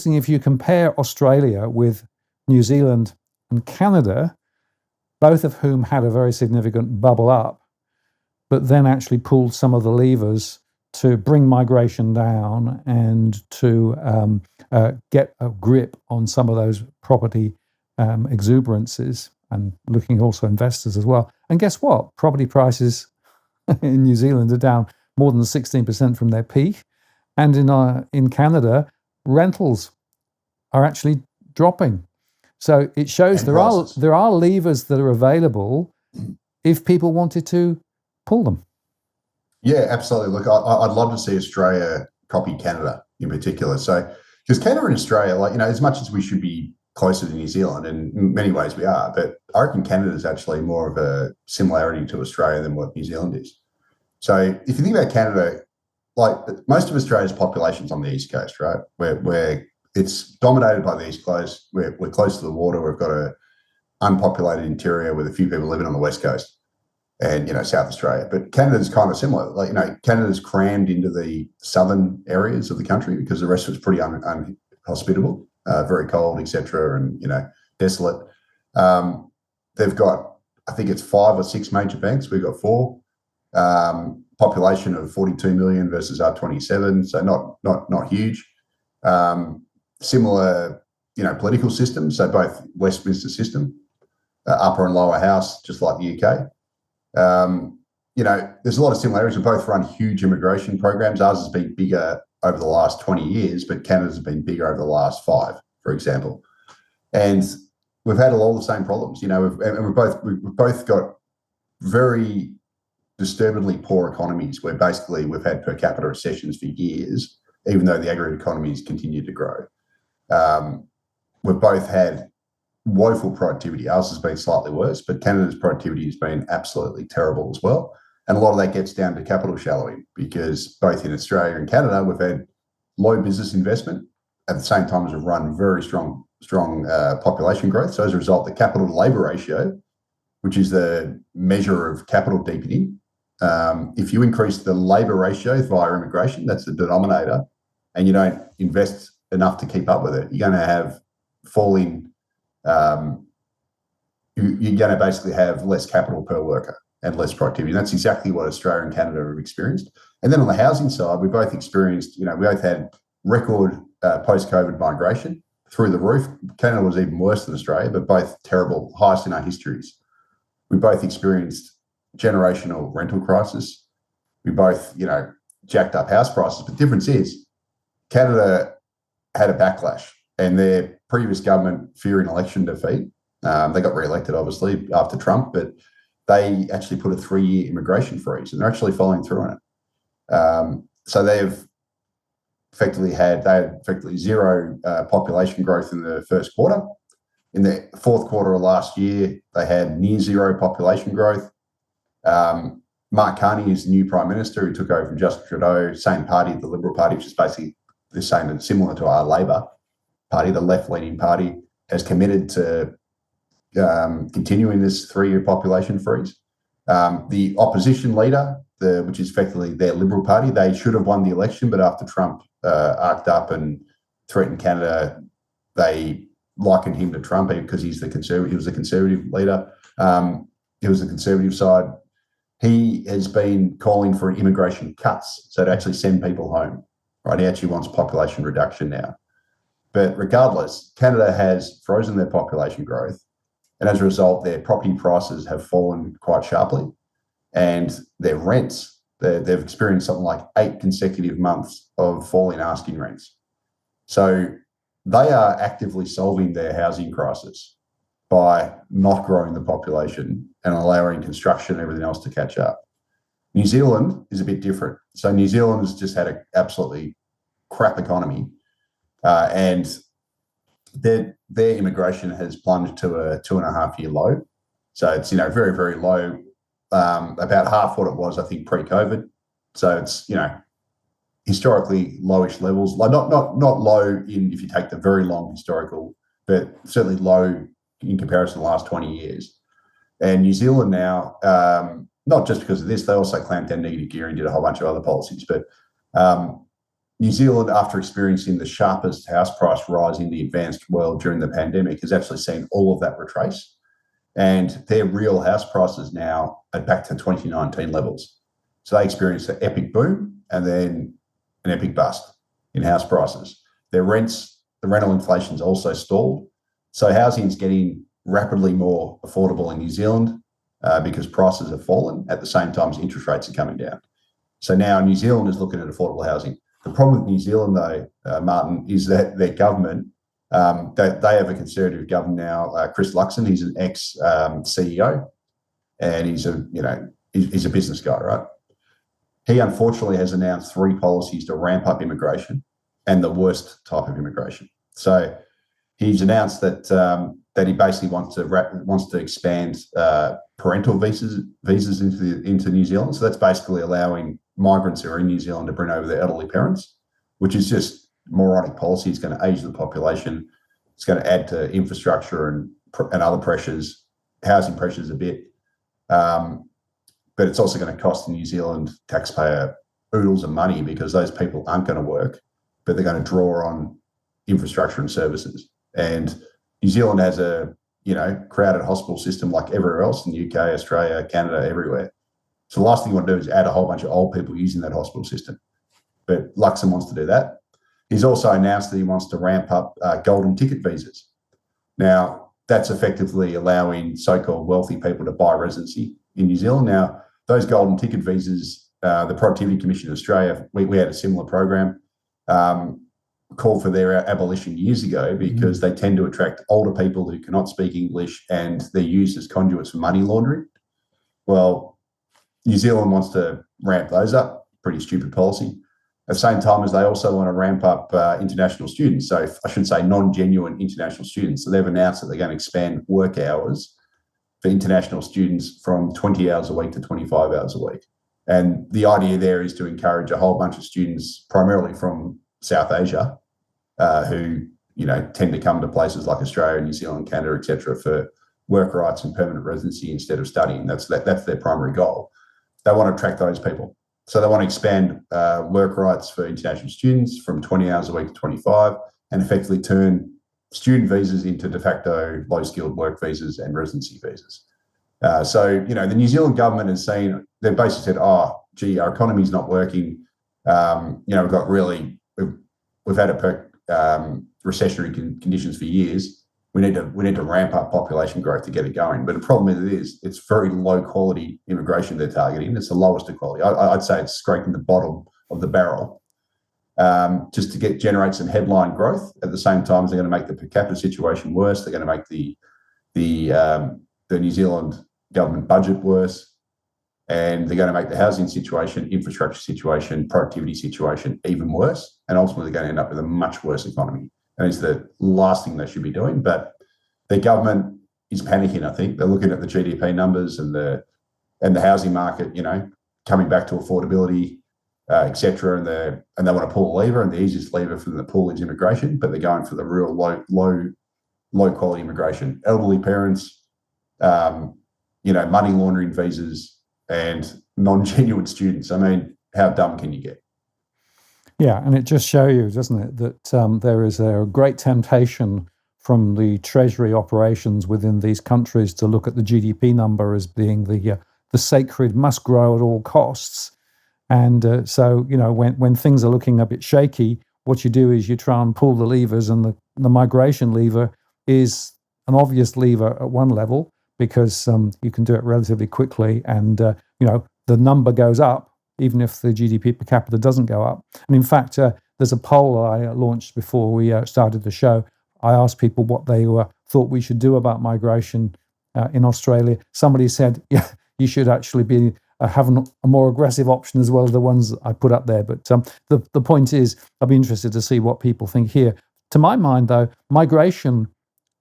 interesting if you compare Australia with New Zealand and Canada, both of whom had a very significant bubble up, but then actually pulled some of the levers to bring migration down and to get a grip on some of those property exuberances, and looking also investors as well. And guess what? Property prices in New Zealand are down more than 16% from their peak. And in Canada, rentals are actually dropping. So it shows there are levers that are available if people wanted to pull them. Yeah, absolutely. Look, I'd love to see Australia copy Canada in particular. So, because Canada and Australia, as much as we should be closer to New Zealand, and in many ways we are, but I reckon Canada is actually more of a similarity to Australia than what New Zealand is. So if you think about Canada, like most of Australia's population's on the East Coast, right? Where it's dominated by the East Coast. We're close to the water. We've got an unpopulated interior with a few people living on the West Coast and, South Australia. But Canada's kind of similar. Canada's crammed into the southern areas of the country because the rest was pretty unhospitable, very cold, etc., and, desolate. They've got, I think it's 5 or 6 major banks. We've got 4. Population of 42 million versus our 27, so not huge. Similar, political systems. So both Westminster system, upper and lower house, just like the UK. There's a lot of similarities. We both run huge immigration programs. Ours has been bigger over the last 20 years, but Canada's been bigger over the last 5, for example. And we've had all the same problems. We've both got very disturbingly poor economies where basically we've had per capita recessions for years, even though the aggregate economies continue to grow. We've both had woeful productivity. Ours has been slightly worse, but Canada's productivity has been absolutely terrible as well. And a lot of that gets down to capital shallowing, because both in Australia and Canada, we've had low business investment at the same time as we've run very strong population growth. So as a result, the capital to labour ratio, which is the measure of capital deepening, if you increase the labour ratio via immigration, that's the denominator, and you don't invest enough to keep up with it, you're going to have falling, you're going to basically have less capital per worker and less productivity. And that's exactly what Australia and Canada have experienced. And then on the housing side, we both experienced, we both had record post-COVID migration through the roof. Canada was even worse than Australia, but both terrible, highest in our histories. We both experienced generational rental crisis. We both, jacked up house prices. But the difference is Canada had a backlash, and their previous government, fearing election defeat, they got re-elected, obviously, after Trump, but they actually put a 3-year immigration freeze, and they're actually following through on it. So they had effectively zero population growth in the first quarter. In the fourth quarter of last year, they had near zero population growth. Mark Carney is the new Prime Minister who took over from Justin Trudeau, same party, the Liberal Party, which is basically the same and similar to our Labor Party, the left-leaning party, has committed to continuing this 3-year population freeze. The opposition leader, which is effectively their Liberal Party, they should have won the election, but after Trump arced up and threatened Canada, they likened him to Trump because he was the Conservative leader. He was the Conservative side. He has been calling for immigration cuts, so to actually send people home, right? He actually wants population reduction now. But regardless, Canada has frozen their population growth, and as a result, their property prices have fallen quite sharply, and their rents, they've experienced something like 8 consecutive months of falling asking rents. So they are actively solving their housing crisis by not growing the population and allowing construction and everything else to catch up. New Zealand is a bit different. So New Zealand has just had an absolutely crap economy, and their immigration has plunged to a 2.5-year low. So it's, very, very low, about half what it was, I think, pre-COVID. So it's, historically lowish levels, like not low in if you take the very long historical, but certainly low in comparison to the last 20 years. And New Zealand now, not just because of this, they also clamped down negative gearing, did a whole bunch of other policies, but New Zealand, after experiencing the sharpest house price rise in the advanced world during the pandemic, has actually seen all of that retrace. And their real house prices now are back to 2019 levels. So they experienced an epic boom and then an epic bust in house prices. Their rents, the rental inflation's also stalled. So housing is getting rapidly more affordable in New Zealand because prices have fallen at the same time as interest rates are coming down. So now New Zealand is looking at affordable housing. The problem with New Zealand, though, Martin, is that their government, they have a conservative government now. Chris Luxon, he's an ex-CEO, and he's a business guy, right? He unfortunately has announced 3 policies to ramp up immigration and the worst type of immigration. So he's announced that he basically wants to expand parental visas into New Zealand. So that's basically allowing migrants who are in New Zealand to bring over their elderly parents, which is just moronic policy. It's going to age the population. It's going to add to infrastructure and other pressures, housing pressures a bit. But it's also going to cost the New Zealand taxpayer oodles of money because those people aren't going to work, but they're going to draw on infrastructure and services. And New Zealand has a crowded hospital system like everywhere else in the UK, Australia, Canada, everywhere. So the last thing you want to do is add a whole bunch of old people using that hospital system. But Luxon wants to do that. He's also announced that he wants to ramp up golden ticket visas. Now, that's effectively allowing so-called wealthy people to buy residency in New Zealand. Now, those golden ticket visas, the Productivity Commission of Australia, we had a similar program, called for their abolition years ago because they tend to attract older people who cannot speak English and they're used as conduits for money laundering. Well, New Zealand wants to ramp those up. Pretty stupid policy. At the same time as they also want to ramp up international students. So I should say non-genuine international students. So they've announced that they're going to expand work hours for international students from 20 hours a week to 25 hours a week. And the idea there is to encourage a whole bunch of students, primarily from South Asia, who tend to come to places like Australia, New Zealand, Canada, etc., for work rights and permanent residency instead of studying. That's their primary goal. They want to attract those people. So they want to expand work rights for international students from 20 hours a week to 25 and effectively turn student visas into de facto low-skilled work visas and residency visas. So the New Zealand government has seen, they've basically said, our economy's not working. We've had recessionary conditions for years. We need to ramp up population growth to get it going. But the problem is it's very low quality immigration they're targeting. It's the lowest of quality. I'd say it's scraping the bottom of the barrel, just to generate some headline growth. At the same time, they're going to make the per capita situation worse. They're going to make the New Zealand government budget worse, and they're going to make the housing situation, infrastructure situation, productivity situation even worse. And ultimately, they're going to end up with a much worse economy. And it's the last thing they should be doing. But the government is panicking, I think. They're looking at the GDP numbers and the housing market, coming back to affordability, et cetera. And they want to pull a lever, and the easiest lever for them to pull is immigration, but they're going for the real low quality immigration. Elderly parents, money laundering visas, and non-genuine students. I mean, how dumb can you get? Yeah, and it just shows you, doesn't it, that there is a great temptation from the treasury operations within these countries to look at the GDP number as being the sacred must grow at all costs. And so when things are looking a bit shaky, what you do is you try and pull the levers, and the migration lever is an obvious lever at one level because you can do it relatively quickly, and the number goes up even if the GDP per capita doesn't go up. And in fact, there's a poll I launched before we started the show. I asked people what they thought we should do about migration in Australia. Somebody said, yeah, you should actually be having a more aggressive option as well as the ones I put up there. But the point is, I'll be interested to see what people think here. To my mind, though, migration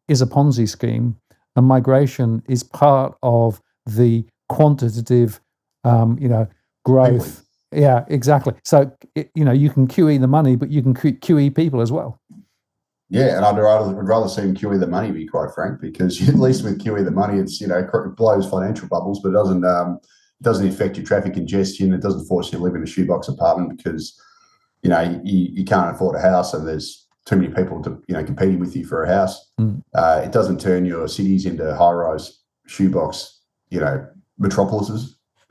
is a Ponzi scheme, and migration is part of the quantitative, growth. Yeah, exactly. So, you can QE the money, but you can QE people as well. Yeah, and I'd rather see them QE the money, to be quite frank, because at least with QE the money, it's it blows financial bubbles, but it doesn't affect your traffic congestion. It doesn't force you to live in a shoebox apartment because you can't afford a house and there's too many people competing with you for a house. It doesn't turn your cities into high-rise shoebox, metropolises.